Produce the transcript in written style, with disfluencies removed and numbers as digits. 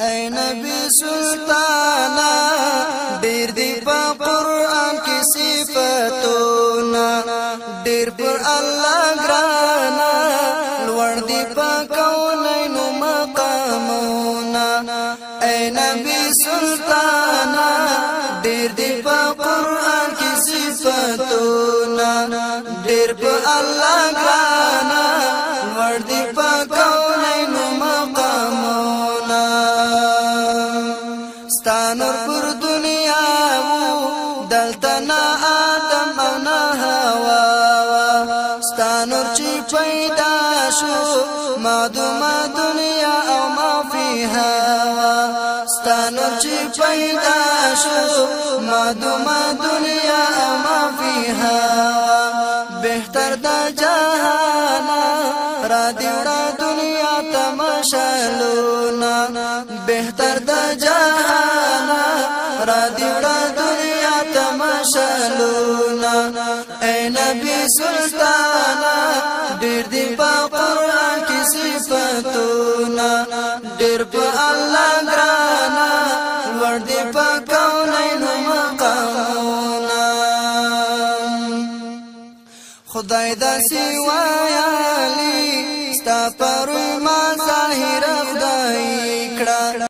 اے نبی سلطانا ډیر دی په قرآن کې صفاتونه ډیر پر الله ګرانا لوړ دی په کونینو مقامونه اے نبی سلطانا ډیر دی په قرآن کې صفاتونه ډیر پر الله ګرانا لوړ دی په کونینو مقامونه ستانور پر دنیا دلتنا آدم او نه هوا ستانور چې پیدا شو معدومه دنیا او ما فيها ستانور چې پیدا شو معدومه دنیا او ما فيها بهتر د جهان را دیوړه دنیا تماشالونا بهتر د جهان را دیوړه دنیا تماشالونا اے نبی سلطانا ډیر دی په قرآن کې صفاتونه ډیر په الله ګرانا ور دی په کونینو مقامونه خدای داسې وایي ستا پر ما ظاهر خدای کړه